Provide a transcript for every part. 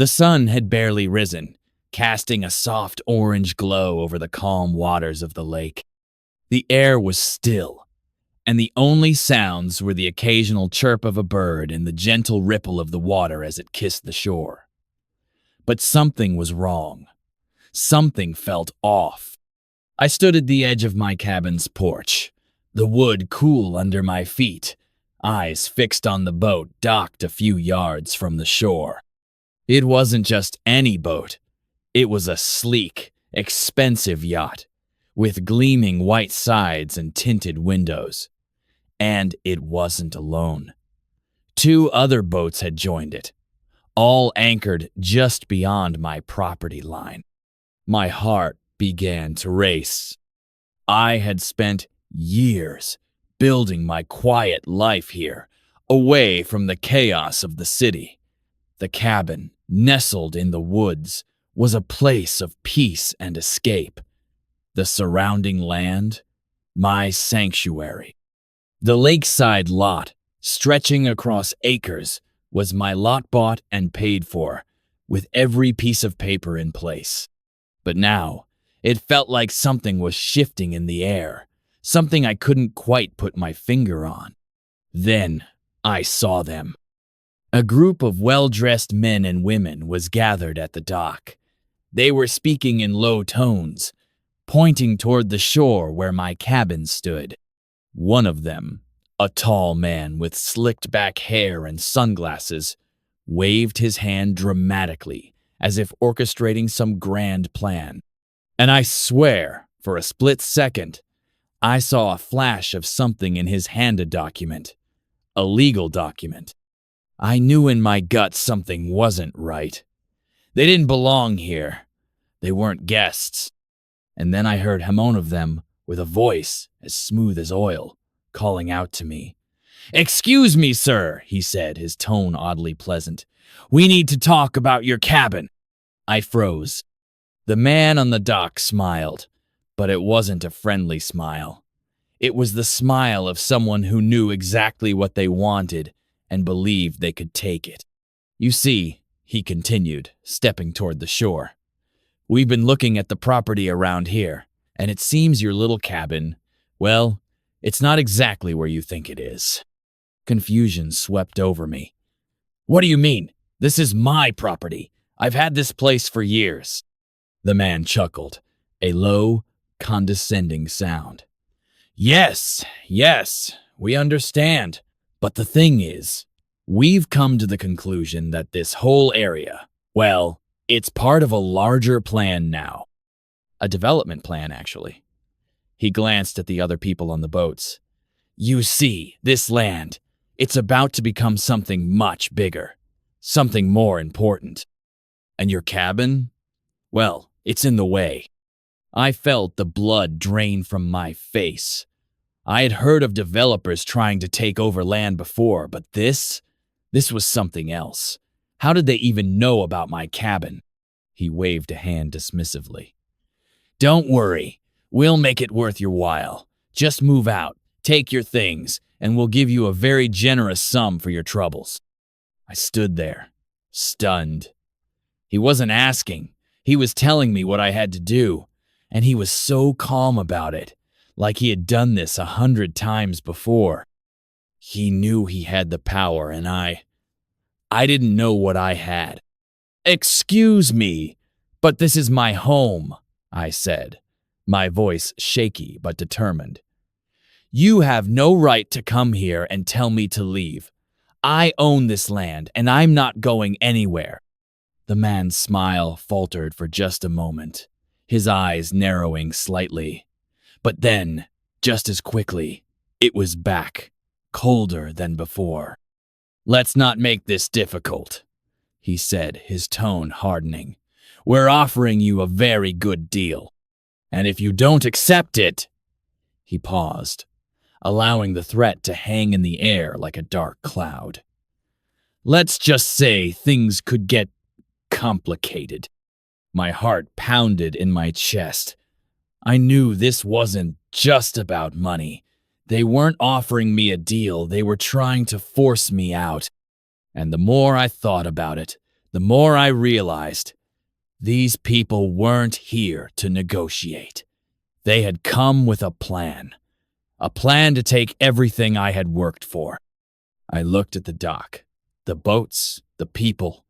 The sun had barely risen, casting a soft orange glow over the calm waters of the lake. The air was still, and the only sounds were the occasional chirp of a bird and the gentle ripple of the water as it kissed the shore. But something was wrong. Something felt off. I stood at the edge of my cabin's porch, the wood cool under my feet, eyes fixed on the boat docked a few yards from the shore. It wasn't just any boat. It was a sleek, expensive yacht, with gleaming white sides and tinted windows. And it wasn't alone. 2 other boats had joined it, all anchored just beyond my property line. My heart began to race. I had spent years building my quiet life here, away from the chaos of the city. The cabin, nestled in the woods, was a place of peace and escape. The surrounding land, my sanctuary. The lakeside lot, stretching across acres, was my lot bought and paid for, with every piece of paper in place. But now, it felt like something was shifting in the air, something I couldn't quite put my finger on. Then I saw them. A group of well-dressed men and women was gathered at the dock. They were speaking in low tones, pointing toward the shore where my cabin stood. One of them, a tall man with slicked-back hair and sunglasses, waved his hand dramatically, as if orchestrating some grand plan. And I swear, for a split second, I saw a flash of something in his hand, a document. A legal document. I knew in my gut something wasn't right. They didn't belong here. They weren't guests. And then I heard one of them, with a voice as smooth as oil, calling out to me. "Excuse me, sir," he said, his tone oddly pleasant. "We need to talk about your cabin." I froze. The man on the dock smiled, but it wasn't a friendly smile. It was the smile of someone who knew exactly what they wanted and believed they could take it. "You see," he continued, stepping toward the shore, "we've been looking at the property around here, and it seems your little cabin, well, it's not exactly where you think it is." Confusion swept over me. "What do you mean? This is my property. I've had this place for years." The man chuckled, a low, condescending sound. Yes, we understand. But the thing is, we've come to the conclusion that this whole area, well, it's part of a larger plan now. A development plan, actually." He glanced at the other people on the boats. "You see, this land, it's about to become something much bigger, something more important. And your cabin? Well, it's in the way." I felt the blood drain from my face. I had heard of developers trying to take over land before, but this was something else. How did they even know about my cabin? He waved a hand dismissively. "Don't worry, we'll make it worth your while. Just move out, take your things, and we'll give you a very generous sum for your troubles." I stood there, stunned. He wasn't asking. He was telling me what I had to do, and he was so calm about it, like he had done this 100 times before. He knew he had the power, and I didn't know what I had. "Excuse me, but this is my home," I said, my voice shaky but determined. "You have no right to come here and tell me to leave. I own this land, and I'm not going anywhere." The man's smile faltered for just a moment, his eyes narrowing slightly. But then, just as quickly, it was back, colder than before. "Let's not make this difficult," he said, his tone hardening. "We're offering you a very good deal. And if you don't accept it—" He paused, allowing the threat to hang in the air like a dark cloud. "Let's just say things could get complicated." My heart pounded in my chest. I knew this wasn't just about money. They weren't offering me a deal, they were trying to force me out. And the more I thought about it, the more I realized these people weren't here to negotiate. They had come with a plan to take everything I had worked for. I looked at the dock, the boats, the people.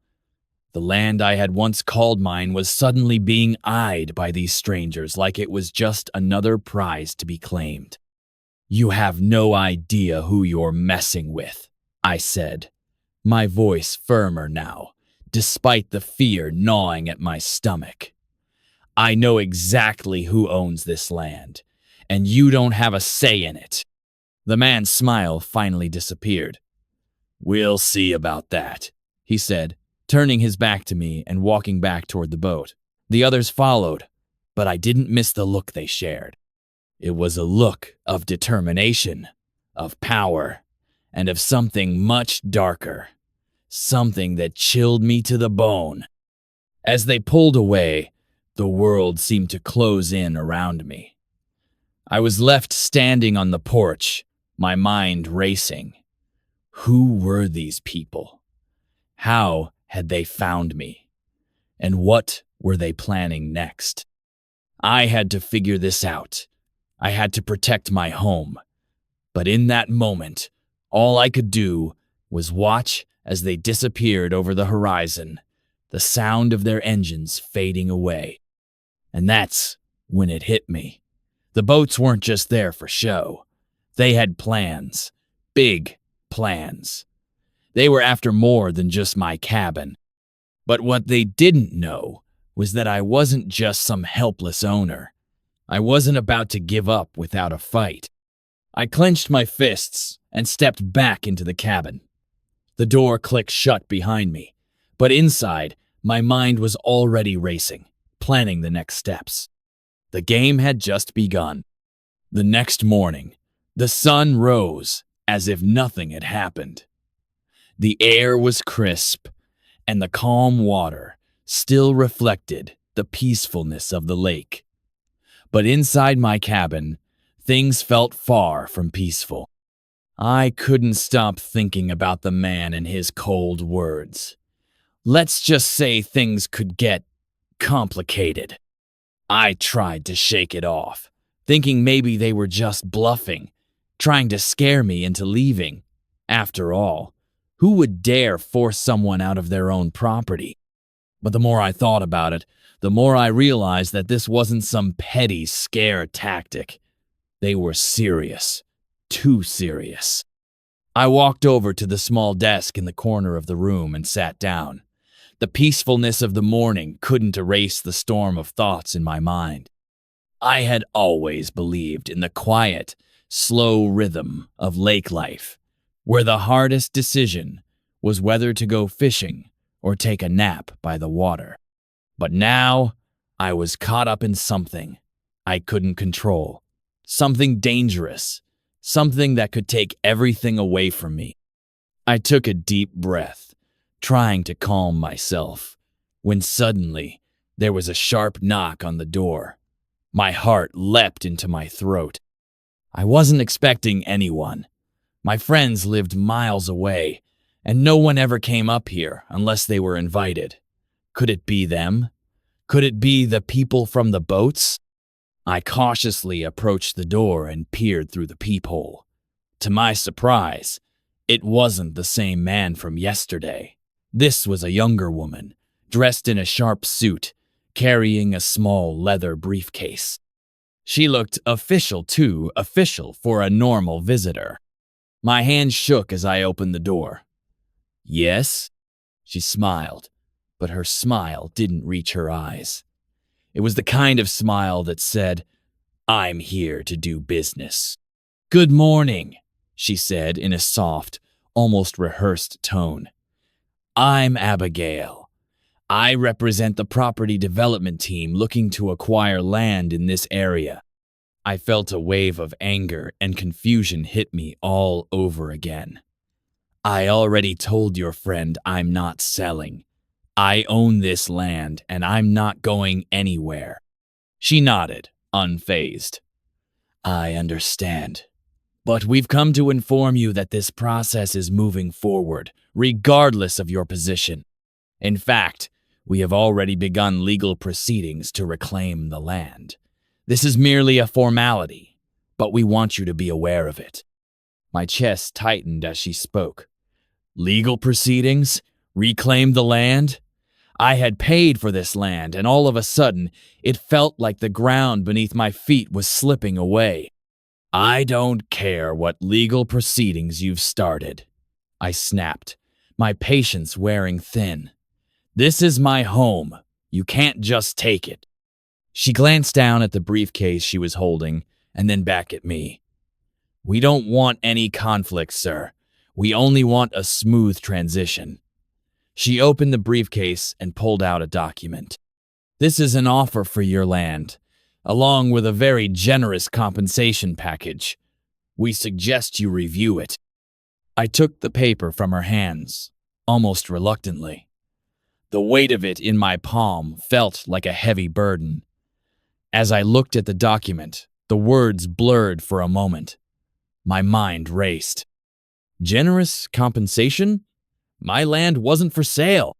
The land I had once called mine was suddenly being eyed by these strangers like it was just another prize to be claimed. "You have no idea who you're messing with," I said, my voice firmer now, despite the fear gnawing at my stomach. "I know exactly who owns this land, and you don't have a say in it." The man's smile finally disappeared. "We'll see about that," he said, turning his back to me and walking back toward the boat. The others followed, but I didn't miss the look they shared. It was a look of determination, of power, and of something much darker, something that chilled me to the bone. As they pulled away, the world seemed to close in around me. I was left standing on the porch, my mind racing. Who were these people? How had they found me? And what were they planning next? I had to figure this out. I had to protect my home. But in that moment, all I could do was watch as they disappeared over the horizon, the sound of their engines fading away. And that's when it hit me. The boats weren't just there for show. They had plans, big plans. They were after more than just my cabin. But what they didn't know was that I wasn't just some helpless owner. I wasn't about to give up without a fight. I clenched my fists and stepped back into the cabin. The door clicked shut behind me, but inside, my mind was already racing, planning the next steps. The game had just begun. The next morning, the sun rose as if nothing had happened. The air was crisp, and the calm water still reflected the peacefulness of the lake. But inside my cabin, things felt far from peaceful. I couldn't stop thinking about the man and his cold words. Let's just say things could get complicated. I tried to shake it off, thinking maybe they were just bluffing, trying to scare me into leaving. After all, who would dare force someone out of their own property? But the more I thought about it, the more I realized that this wasn't some petty scare tactic. They were serious, too serious. I walked over to the small desk in the corner of the room and sat down. The peacefulness of the morning couldn't erase the storm of thoughts in my mind. I had always believed in the quiet, slow rhythm of lake life, where the hardest decision was whether to go fishing or take a nap by the water. But now, I was caught up in something I couldn't control, something dangerous, something that could take everything away from me. I took a deep breath, trying to calm myself, when suddenly there was a sharp knock on the door. My heart leapt into my throat. I wasn't expecting anyone. My friends lived miles away, and no one ever came up here unless they were invited. Could it be them? Could it be the people from the boats? I cautiously approached the door and peered through the peephole. To my surprise, it wasn't the same man from yesterday. This was a younger woman, dressed in a sharp suit, carrying a small leather briefcase. She looked official, too official for a normal visitor. My hand shook as I opened the door. "Yes?" She smiled, but her smile didn't reach her eyes. It was the kind of smile that said, "I'm here to do business." "Good morning," she said in a soft, almost rehearsed tone. "I'm Abigail. I represent the property development team looking to acquire land in this area." I felt a wave of anger and confusion hit me all over again. "I already told your friend I'm not selling. I own this land and I'm not going anywhere." She nodded, unfazed. "I understand. But we've come to inform you that this process is moving forward, regardless of your position. In fact, we have already begun legal proceedings to reclaim the land. This is merely a formality, but we want you to be aware of it." My chest tightened as she spoke. Legal proceedings? Reclaim the land? I had paid for this land, and all of a sudden, it felt like the ground beneath my feet was slipping away. "I don't care what legal proceedings you've started," I snapped, my patience wearing thin. "This is my home. You can't just take it." She glanced down at the briefcase she was holding and then back at me. "We don't want any conflict, sir. We only want a smooth transition." She opened the briefcase and pulled out a document. "This is an offer for your land, along with a very generous compensation package. We suggest you review it." I took the paper from her hands, almost reluctantly. The weight of it in my palm felt like a heavy burden. As I looked at the document, the words blurred for a moment. My mind raced. Generous compensation? My land wasn't for sale.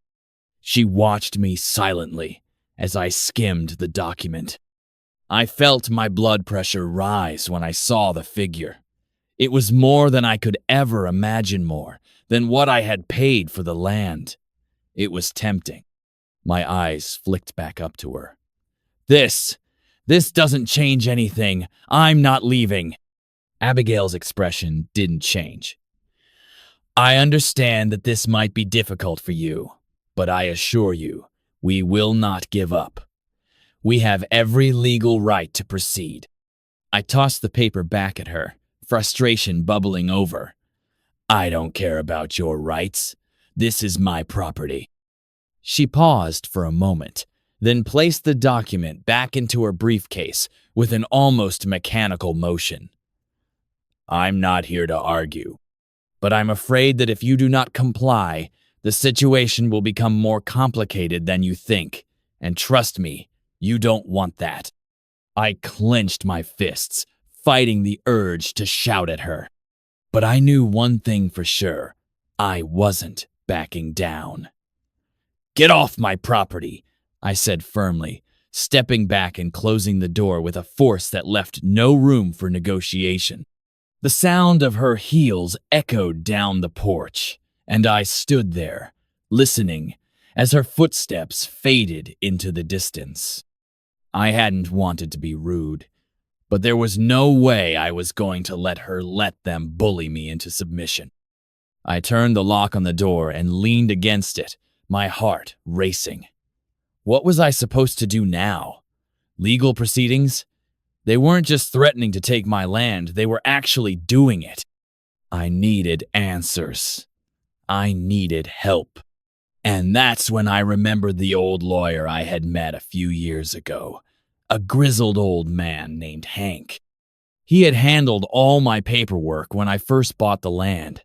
She watched me silently as I skimmed the document. I felt my blood pressure rise when I saw the figure. It was more than I could ever imagine, more than what I had paid for the land. It was tempting. My eyes flicked back up to her. This doesn't change anything. I'm not leaving." Abigail's expression didn't change. "I understand that this might be difficult for you, but I assure you, we will not give up. We have every legal right to proceed." I tossed the paper back at her, frustration bubbling over. "I don't care about your rights. This is my property." She paused for a moment, then placed the document back into her briefcase with an almost mechanical motion. "I'm not here to argue, but I'm afraid that if you do not comply, the situation will become more complicated than you think, and trust me, you don't want that." I clenched my fists, fighting the urge to shout at her. But I knew one thing for sure. I wasn't backing down. "Get off my property," I said firmly, stepping back and closing the door with a force that left no room for negotiation. The sound of her heels echoed down the porch, and I stood there, listening as her footsteps faded into the distance. I hadn't wanted to be rude, but there was no way I was going to let them bully me into submission. I turned the lock on the door and leaned against it, my heart racing. What was I supposed to do now? Legal proceedings? They weren't just threatening to take my land, they were actually doing it. I needed answers. I needed help. And that's when I remembered the old lawyer I had met a few years ago, a grizzled old man named Hank. He had handled all my paperwork when I first bought the land,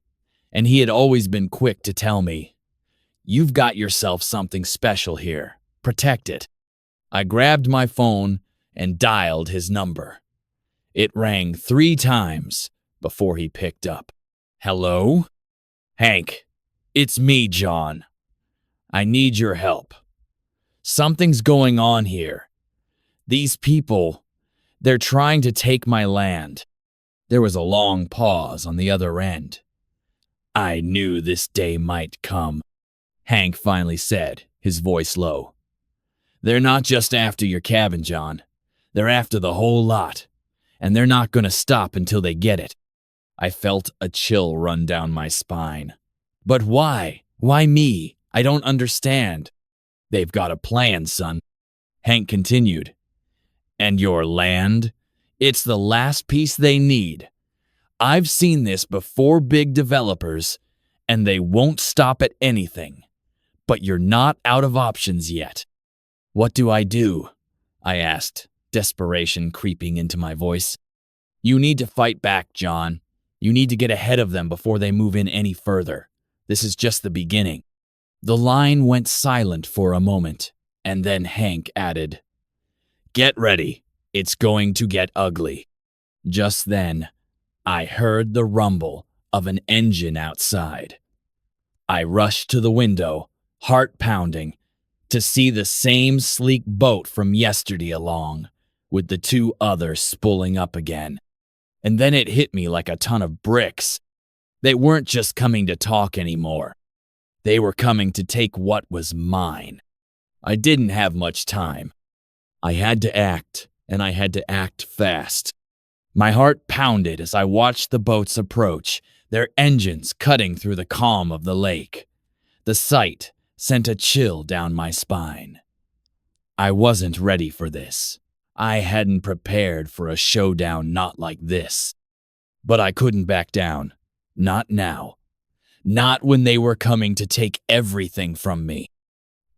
and he had always been quick to tell me, "You've got yourself something special here. Protect it." I grabbed my phone and dialed his number. It rang 3 times before he picked up. "Hello? Hank, it's me, John. I need your help. Something's going on here. These people, they're trying to take my land." There was a long pause on the other end. "I knew this day might come," Hank finally said, his voice low. "They're not just after your cabin, John. They're after the whole lot, and they're not going to stop until they get it." I felt a chill run down my spine. "But why? Why me? I don't understand." "They've got a plan, son," Hank continued. "And your land? It's the last piece they need. I've seen this before big developers, and they won't stop at anything. But you're not out of options yet." "What do?" I asked, desperation creeping into my voice. "You need to fight back, John. You need to get ahead of them before they move in any further. This is just the beginning." The line went silent for a moment, and then Hank added, "Get ready. It's going to get ugly." Just then, I heard the rumble of an engine outside. I rushed to the window heart pounding, to see the same sleek boat from yesterday along, with the two others spooling up again. And then it hit me like a ton of bricks. They weren't just coming to talk anymore. They were coming to take what was mine. I didn't have much time. I had to act, and I had to act fast. My heart pounded as I watched the boats approach, their engines cutting through the calm of the lake. The sight sent a chill down my spine. I wasn't ready for this. I hadn't prepared for a showdown not like this. But I couldn't back down. Not now. Not when they were coming to take everything from me.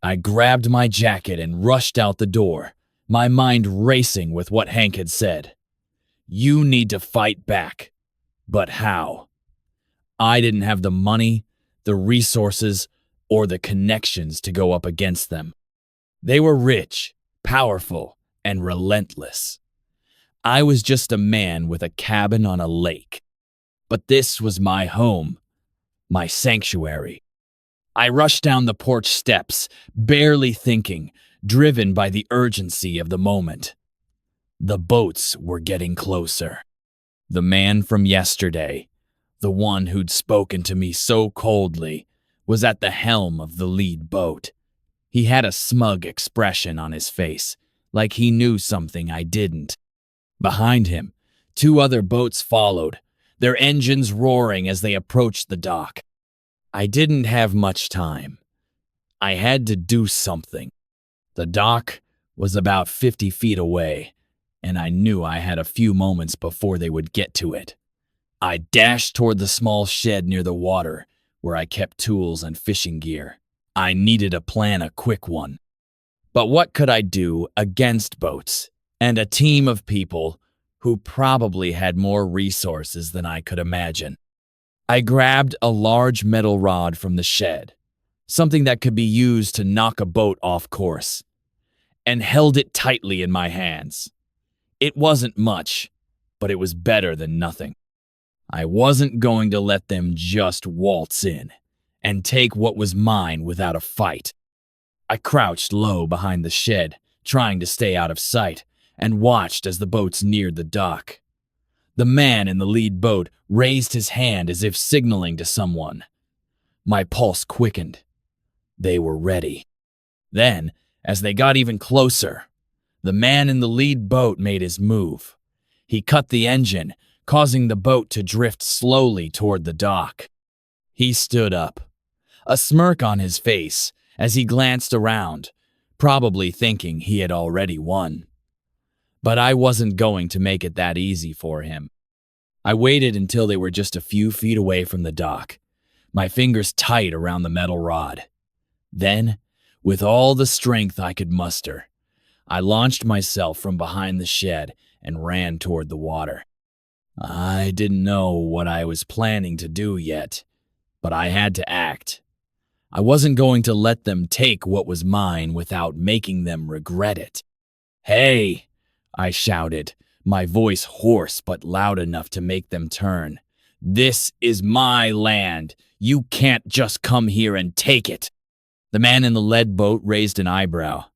I grabbed my jacket and rushed out the door, my mind racing with what Hank had said. You need to fight back. But how? I didn't have the money, the resources, or the connections to go up against them. They were rich, powerful, and relentless. I was just a man with a cabin on a lake. But this was my home, my sanctuary. I rushed down the porch steps, barely thinking, driven by the urgency of the moment. The boats were getting closer. The man from yesterday, the one who'd spoken to me so coldly, was at the helm of the lead boat. He had a smug expression on his face, like he knew something I didn't. Behind him, two other boats followed, their engines roaring as they approached the dock. I didn't have much time. I had to do something. The dock was about 50 feet away, and I knew I had a few moments before they would get to it. I dashed toward the small shed near the water, where I kept tools and fishing gear. I needed a plan, a quick one. But what could I do against boats and a team of people who probably had more resources than I could imagine? I grabbed a large metal rod from the shed, something that could be used to knock a boat off course, and held it tightly in my hands. It wasn't much, but it was better than nothing. I wasn't going to let them just waltz in and take what was mine without a fight. I crouched low behind the shed, trying to stay out of sight, and watched as the boats neared the dock. The man in the lead boat raised his hand as if signaling to someone. My pulse quickened. They were ready. Then, as they got even closer, the man in the lead boat made his move. He cut the engine, causing the boat to drift slowly toward the dock. He stood up, a smirk on his face as he glanced around, probably thinking he had already won. But I wasn't going to make it that easy for him. I waited until they were just a few feet away from the dock, my fingers tight around the metal rod. Then, with all the strength I could muster, I launched myself from behind the shed and ran toward the water. I didn't know what I was planning to do yet, but I had to act. I wasn't going to let them take what was mine without making them regret it. "Hey!" I shouted, my voice hoarse but loud enough to make them turn. "This is my land. You can't just come here and take it." The man in the lead boat raised an eyebrow.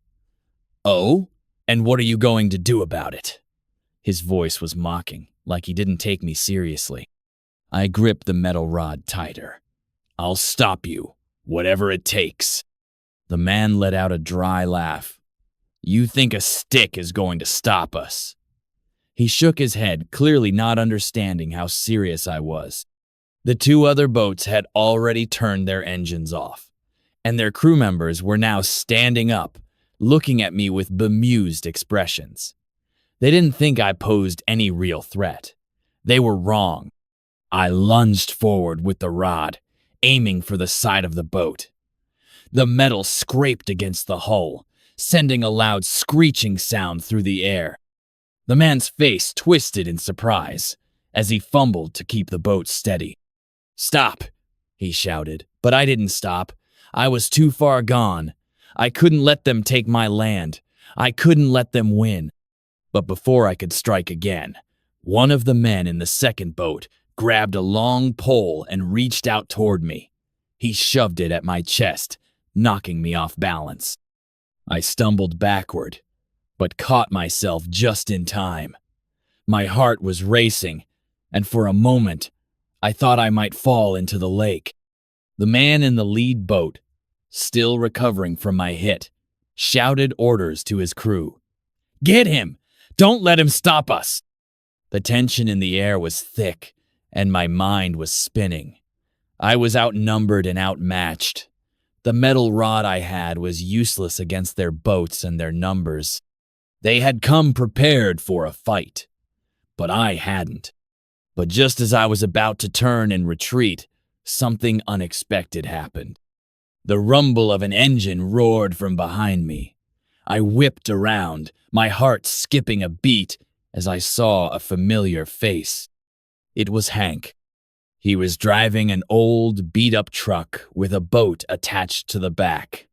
"Oh? And what are you going to do about it?" His voice was mocking, like he didn't take me seriously. I gripped the metal rod tighter. "I'll stop you, whatever it takes." The man let out a dry laugh. "You think a stick is going to stop us?" He shook his head, clearly not understanding how serious I was. The two other boats had already turned their engines off, and their crew members were now standing up, looking at me with bemused expressions. They didn't think I posed any real threat. They were wrong. I lunged forward with the rod, aiming for the side of the boat. The metal scraped against the hull, sending a loud screeching sound through the air. The man's face twisted in surprise as he fumbled to keep the boat steady. "Stop!" he shouted, but I didn't stop. I was too far gone. I couldn't let them take my land. I couldn't let them win. But before I could strike again, one of the men in the second boat grabbed a long pole and reached out toward me. He shoved it at my chest, knocking me off balance. I stumbled backward, but caught myself just in time. My heart was racing, and for a moment, I thought I might fall into the lake. The man in the lead boat, still recovering from my hit, shouted orders to his crew. "Get him! Don't let him stop us!" The tension in the air was thick, and my mind was spinning. I was outnumbered and outmatched. The metal rod I had was useless against their boats and their numbers. They had come prepared for a fight, but I hadn't. But just as I was about to turn and retreat, something unexpected happened. The rumble of an engine roared from behind me. I whipped around, my heart skipping a beat as I saw a familiar face. It was Hank. He was driving an old, beat-up truck with a boat attached to the back.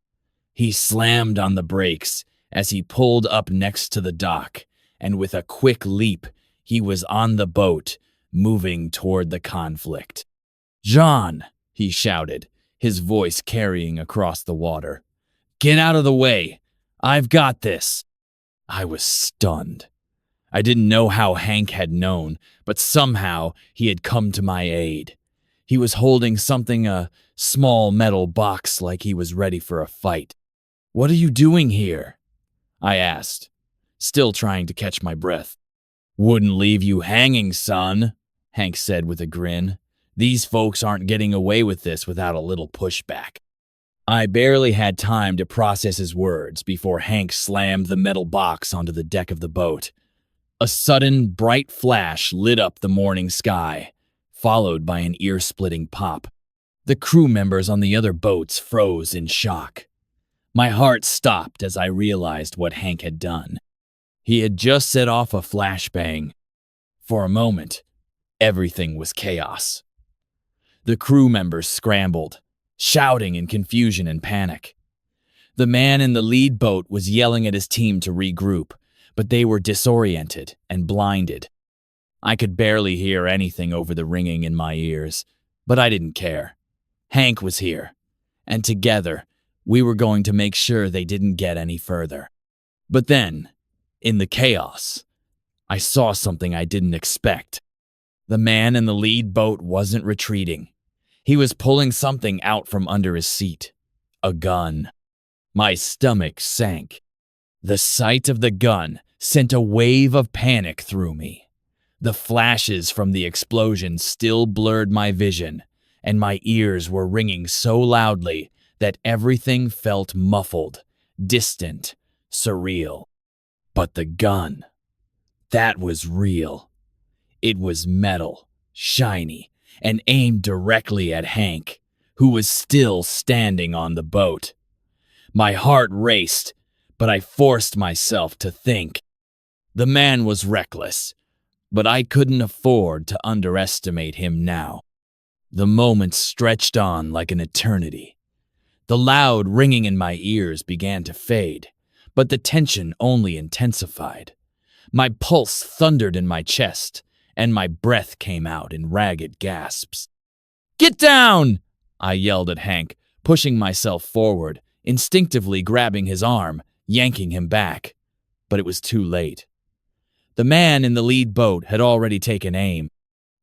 He slammed on the brakes as he pulled up next to the dock, and with a quick leap, he was on the boat, moving toward the conflict. "John," he shouted, his voice carrying across the water. "Get out of the way. I've got this." I was stunned. I didn't know how Hank had known, but somehow he had come to my aid. He was holding something, a small metal box, like he was ready for a fight. "What are you doing here?" I asked, still trying to catch my breath. "Wouldn't leave you hanging, son," Hank said with a grin. "These folks aren't getting away with this without a little pushback." I barely had time to process his words before Hank slammed the metal box onto the deck of the boat. A sudden, bright flash lit up the morning sky, followed by an ear-splitting pop. The crew members on the other boats froze in shock. My heart stopped as I realized what Hank had done. He had just set off a flashbang. For a moment, everything was chaos. The crew members scrambled, shouting in confusion and panic. The man in the lead boat was yelling at his team to regroup, but they were disoriented and blinded. I could barely hear anything over the ringing in my ears, but I didn't care. Hank was here, and together, we were going to make sure they didn't get any further. But then, in the chaos, I saw something I didn't expect. The man in the lead boat wasn't retreating. He was pulling something out from under his seat. A gun. My stomach sank. The sight of the gun sent a wave of panic through me. The flashes from the explosion still blurred my vision, and my ears were ringing so loudly that everything felt muffled, distant, surreal. But the gun, that was real. It was metal, shiny, and aimed directly at Hank, who was still standing on the boat. My heart raced, but I forced myself to think. The man was reckless, but I couldn't afford to underestimate him now. The moments stretched on like an eternity. The loud ringing in my ears began to fade, but the tension only intensified. My pulse thundered in my chest, and my breath came out in ragged gasps. "Get down!" I yelled at Hank, pushing myself forward, instinctively grabbing his arm, yanking him back. But it was too late. The man in the lead boat had already taken aim.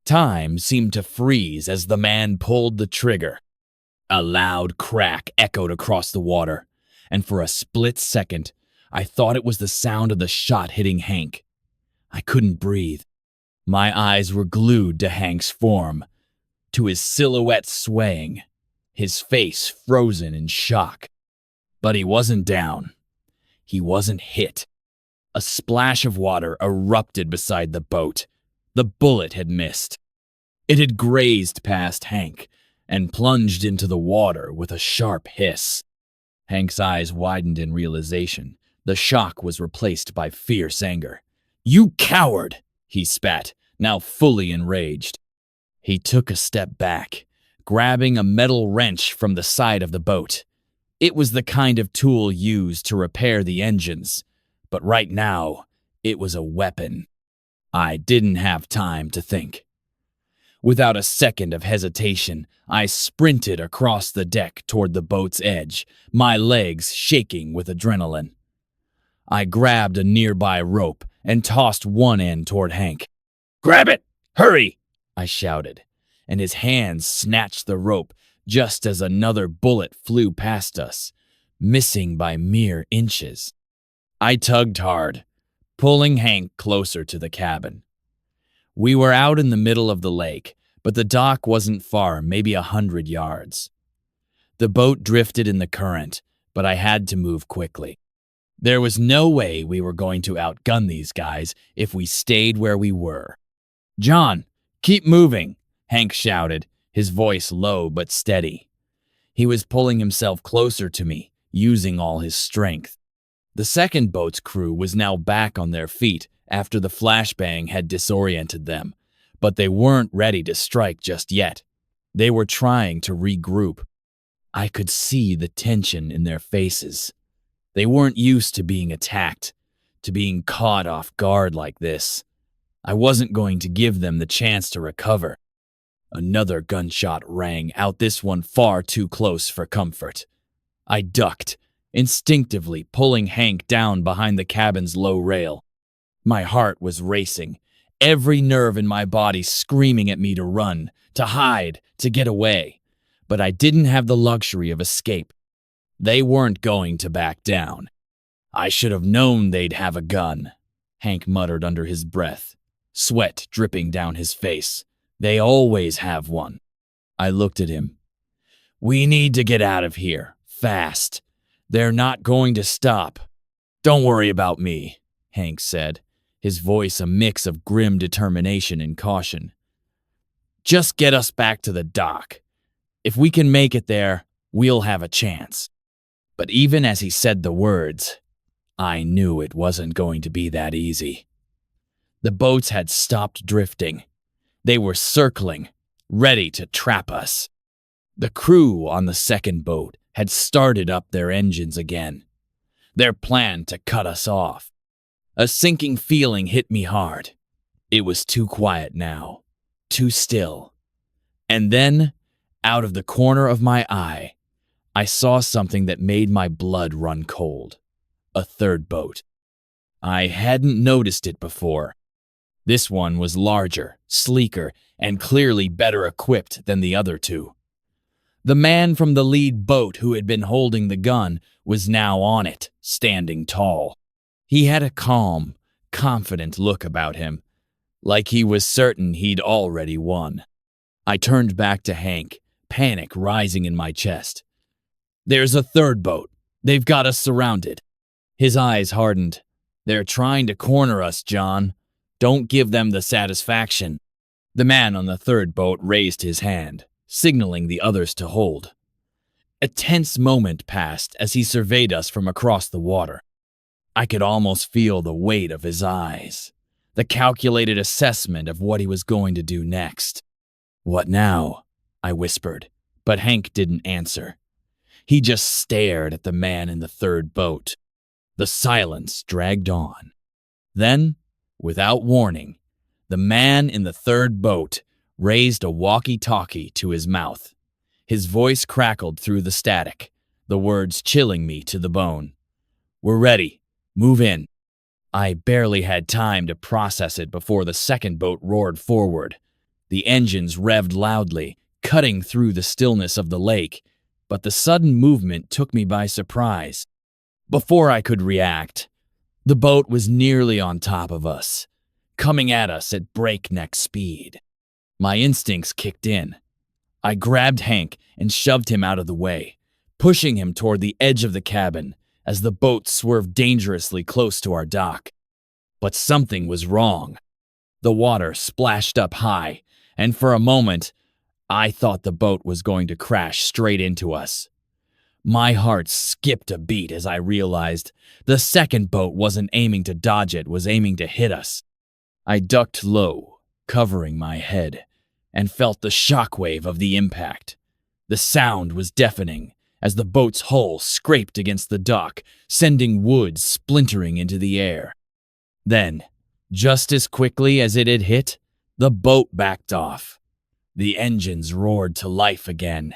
Time seemed to freeze as the man pulled the trigger. A loud crack echoed across the water, and for a split second, I thought it was the sound of the shot hitting Hank. I couldn't breathe. My eyes were glued to Hank's form, to his silhouette swaying, his face frozen in shock. But he wasn't down. He wasn't hit. A splash of water erupted beside the boat. The bullet had missed. It had grazed past Hank and plunged into the water with a sharp hiss. Hank's eyes widened in realization. The shock was replaced by fierce anger. "You coward!" he spat, now fully enraged. He took a step back, grabbing a metal wrench from the side of the boat. It was the kind of tool used to repair the engines, but right now, it was a weapon. I didn't have time to think. Without a second of hesitation, I sprinted across the deck toward the boat's edge, my legs shaking with adrenaline. I grabbed a nearby rope and tossed one end toward Hank. "Grab it! Hurry!" I shouted, and his hands snatched the rope just as another bullet flew past us, missing by mere inches. I tugged hard, pulling Hank closer to the cabin. We were out in the middle of the lake, but the dock wasn't far, maybe 100 yards. The boat drifted in the current, but I had to move quickly. There was no way we were going to outgun these guys if we stayed where we were. "John, keep moving," Hank shouted, his voice low but steady. He was pulling himself closer to me, using all his strength. The second boat's crew was now back on their feet after the flashbang had disoriented them, but they weren't ready to strike just yet. They were trying to regroup. I could see the tension in their faces. They weren't used to being attacked, to being caught off guard like this. I wasn't going to give them the chance to recover. Another gunshot rang out, this one far too close for comfort. I ducked, instinctively pulling Hank down behind the cabin's low rail. My heart was racing, every nerve in my body screaming at me to run, to hide, to get away. But I didn't have the luxury of escape. They weren't going to back down. "I should have known they'd have a gun," Hank muttered under his breath, sweat dripping down his face. "They always have one." I looked at him. "We need to get out of here, fast. They're not going to stop." "Don't worry about me," Hank said, his voice a mix of grim determination and caution. "Just get us back to the dock. If we can make it there, we'll have a chance." But even as he said the words, I knew it wasn't going to be that easy. The boats had stopped drifting. They were circling, ready to trap us. The crew on the second boat had started up their engines again. Their plan to cut us off. A sinking feeling hit me hard. It was too quiet now, too still. And then, out of the corner of my eye, I saw something that made my blood run cold. A third boat. I hadn't noticed it before. This one was larger, sleeker, and clearly better equipped than the other two. The man from the lead boat who had been holding the gun was now on it, standing tall. He had a calm, confident look about him, like he was certain he'd already won. I turned back to Hank, panic rising in my chest. "There's a third boat. They've got us surrounded." His eyes hardened. "They're trying to corner us, John. Don't give them the satisfaction." The man on the third boat raised his hand, signaling the others to hold. A tense moment passed as he surveyed us from across the water. I could almost feel the weight of his eyes, the calculated assessment of what he was going to do next. "What now?" I whispered, but Hank didn't answer. He just stared at the man in the third boat. The silence dragged on. Then, without warning, the man in the third boat raised a walkie-talkie to his mouth. His voice crackled through the static, the words chilling me to the bone. "We're ready. Move in." I barely had time to process it before the second boat roared forward. The engines revved loudly, cutting through the stillness of the lake, but the sudden movement took me by surprise. Before I could react, the boat was nearly on top of us, coming at us at breakneck speed. My instincts kicked in. I grabbed Hank and shoved him out of the way, pushing him toward the edge of the cabin as the boat swerved dangerously close to our dock. But something was wrong. The water splashed up high, and for a moment, I thought the boat was going to crash straight into us. My heart skipped a beat as I realized the second boat wasn't aiming to dodge it, was aiming to hit us. I ducked low, covering my head, and felt the shockwave of the impact. The sound was deafening as the boat's hull scraped against the dock, sending wood splintering into the air. Then, just as quickly as it had hit, the boat backed off. The engines roared to life again,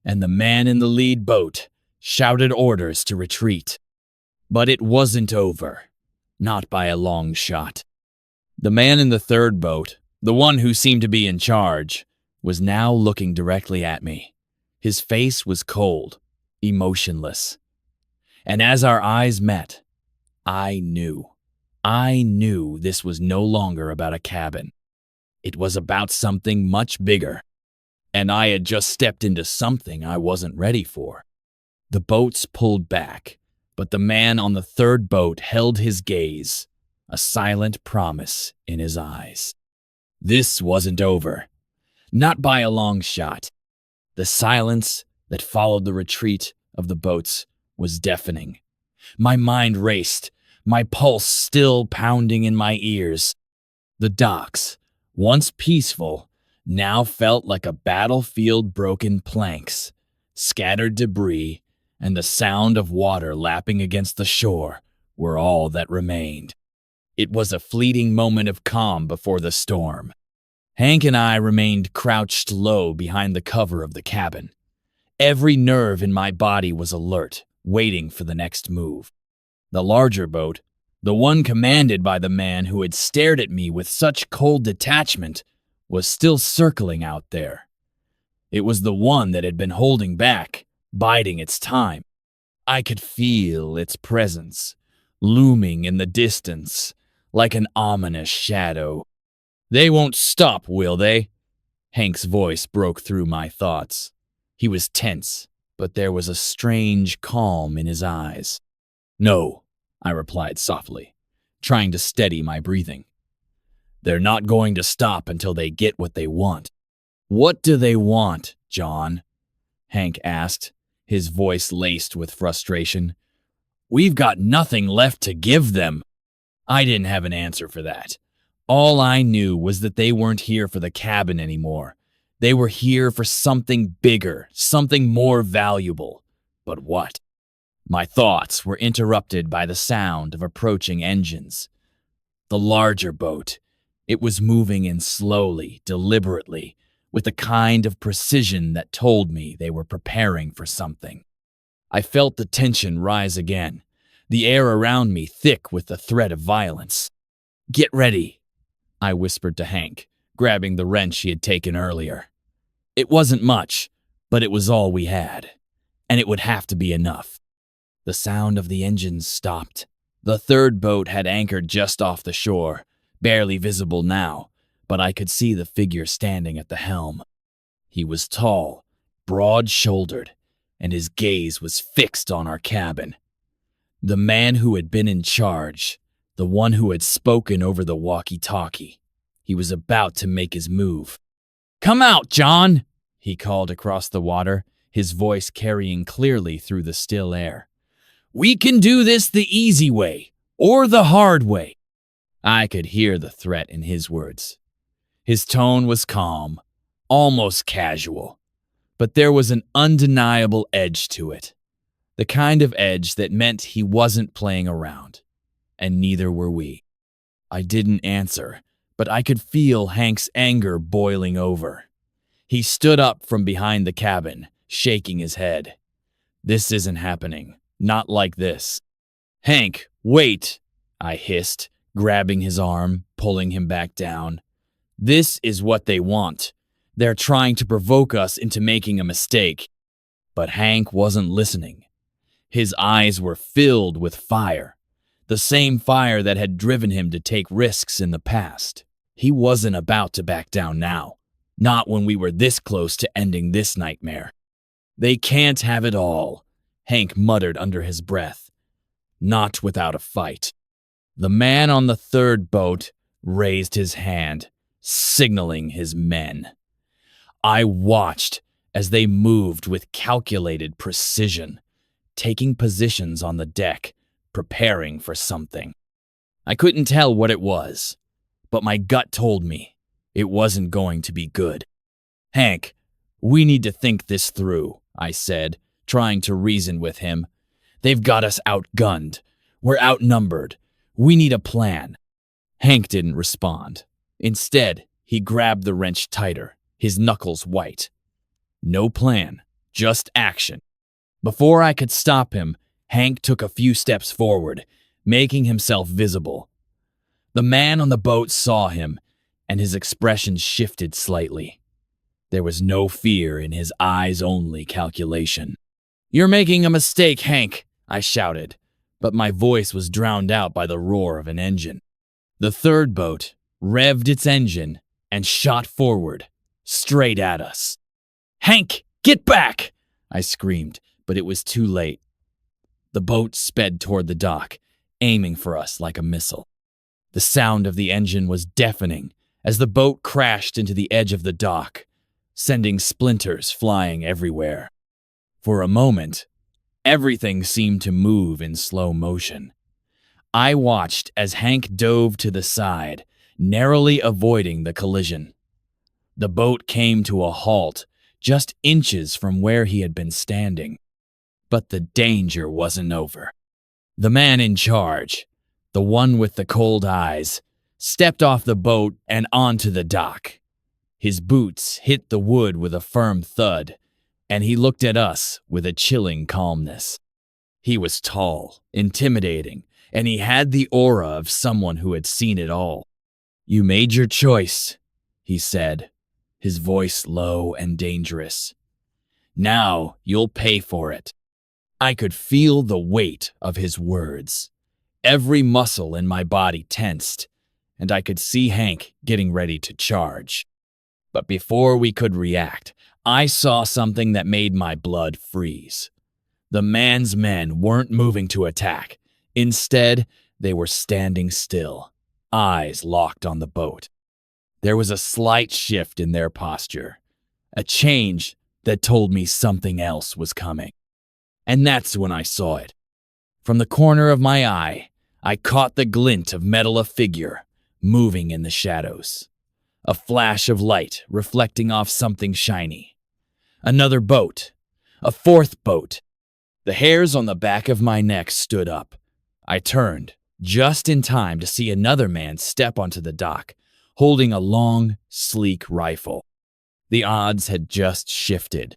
and the man in the lead boat shouted orders to retreat. But it wasn't over. Not by a long shot. The man in the third boat, the one who seemed to be in charge, was now looking directly at me. His face was cold, emotionless. And as our eyes met, I knew this was no longer about a cabin. It was about something much bigger. And I had just stepped into something I wasn't ready for. The boats pulled back, but the man on the third boat held his gaze, a silent promise in his eyes. This wasn't over. Not by a long shot. The silence that followed the retreat of the boats was deafening. My mind raced, my pulse still pounding in my ears. The docks, once peaceful, now felt like a battlefield. Broken planks, scattered debris, and the sound of water lapping against the shore were all that remained. It was a fleeting moment of calm before the storm. Hank and I remained crouched low behind the cover of the cabin. Every nerve in my body was alert, waiting for the next move. The larger boat, the one commanded by the man who had stared at me with such cold detachment, was still circling out there. It was the one that had been holding back, biding its time. I could feel its presence, looming in the distance, like an ominous shadow. "They won't stop, will they?" Hank's voice broke through my thoughts. He was tense, but there was a strange calm in his eyes. "No," I replied softly, trying to steady my breathing. "They're not going to stop until they get what they want." "What do they want, John?" Hank asked, his voice laced with frustration. "We've got nothing left to give them." I didn't have an answer for that. All I knew was that they weren't here for the cabin anymore. They were here for something bigger, something more valuable. But what? My thoughts were interrupted by the sound of approaching engines. The larger boat. It was moving in slowly, deliberately, with a kind of precision that told me they were preparing for something. I felt the tension rise again, the air around me thick with the threat of violence. "Get ready," I whispered to Hank, grabbing the wrench he had taken earlier. It wasn't much, but it was all we had, and it would have to be enough. The sound of the engines stopped. The third boat had anchored just off the shore, barely visible now, but I could see the figure standing at the helm. He was tall, broad-shouldered, and his gaze was fixed on our cabin. The man who had been in charge, the one who had spoken over the walkie-talkie. He was about to make his move. "Come out, John!" he called across the water, his voice carrying clearly through the still air. "We can do this the easy way, or the hard way." I could hear the threat in his words. His tone was calm, almost casual, but there was an undeniable edge to it. The kind of edge that meant he wasn't playing around, and neither were we. I didn't answer, but I could feel Hank's anger boiling over. He stood up from behind the cabin, shaking his head. "This isn't happening. Not like this." "Hank, wait," I hissed, grabbing his arm, pulling him back down. "This is what they want. They're trying to provoke us into making a mistake." But Hank wasn't listening. His eyes were filled with fire, the same fire that had driven him to take risks in the past. He wasn't about to back down now, not when we were this close to ending this nightmare. "They can't have it all," Hank muttered under his breath. "Not without a fight." The man on the third boat raised his hand, signaling his men. I watched as they moved with calculated precision, taking positions on the deck, preparing for something. I couldn't tell what it was, but my gut told me it wasn't going to be good. "Hank, we need to think this through," I said, trying to reason with him. "They've got us outgunned. We're outnumbered. We need a plan." Hank didn't respond. Instead, he grabbed the wrench tighter, his knuckles white. No plan, just action. Before I could stop him, Hank took a few steps forward, making himself visible. The man on the boat saw him, and his expression shifted slightly. There was no fear in his eyes, only calculation. "You're making a mistake, Hank," I shouted, but my voice was drowned out by the roar of an engine. The third boat revved its engine and shot forward, straight at us. "Hank, get back!" I screamed, but it was too late. The boat sped toward the dock, aiming for us like a missile. The sound of the engine was deafening as the boat crashed into the edge of the dock, sending splinters flying everywhere. For a moment, everything seemed to move in slow motion. I watched as Hank dove to the side, narrowly avoiding the collision. The boat came to a halt just inches from where he had been standing. But the danger wasn't over. The man in charge, the one with the cold eyes, stepped off the boat and onto the dock. His boots hit the wood with a firm thud, and he looked at us with a chilling calmness. He was tall, intimidating, and he had the aura of someone who had seen it all. "You made your choice," he said, his voice low and dangerous. "Now you'll pay for it." I could feel the weight of his words. Every muscle in my body tensed, and I could see Hank getting ready to charge. But before we could react, I saw something that made my blood freeze. The man's men weren't moving to attack. Instead, they were standing still, eyes locked on the boat. There was a slight shift in their posture, a change that told me something else was coming. And that's when I saw it. From the corner of my eye, I caught the glint of metal, a figure moving in the shadows. A flash of light reflecting off something shiny. Another boat. A fourth boat. The hairs on the back of my neck stood up. I turned, just in time to see another man step onto the dock, holding a long, sleek rifle. The odds had just shifted.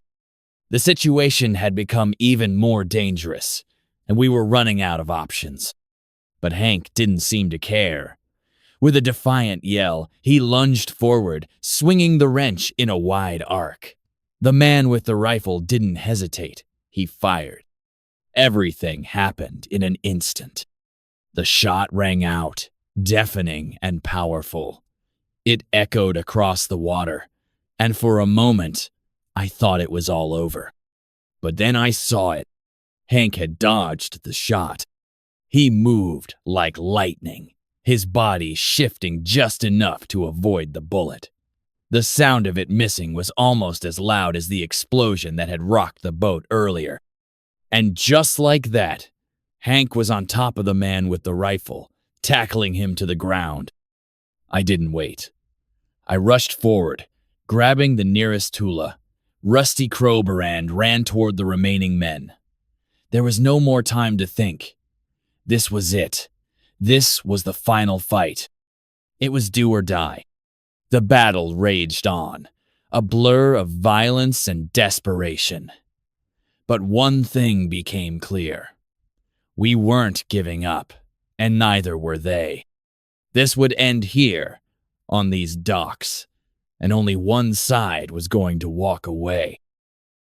The situation had become even more dangerous, and we were running out of options. But Hank didn't seem to care. With a defiant yell, he lunged forward, swinging the wrench in a wide arc. The man with the rifle didn't hesitate. He fired. Everything happened in an instant. The shot rang out, deafening and powerful. It echoed across the water, and for a moment, I thought it was all over. But then I saw it. Hank had dodged the shot. He moved like lightning, his body shifting just enough to avoid the bullet. The sound of it missing was almost as loud as the explosion that had rocked the boat earlier. And just like that, Hank was on top of the man with the rifle, tackling him to the ground. I didn't wait. I rushed forward, grabbing the nearest hula. Rusty Crowbrand ran toward the remaining men. There was no more time to think. This was it. This was the final fight. It was do or die. The battle raged on, a blur of violence and desperation. But one thing became clear. We weren't giving up, and neither were they. This would end here, on these docks, and only one side was going to walk away.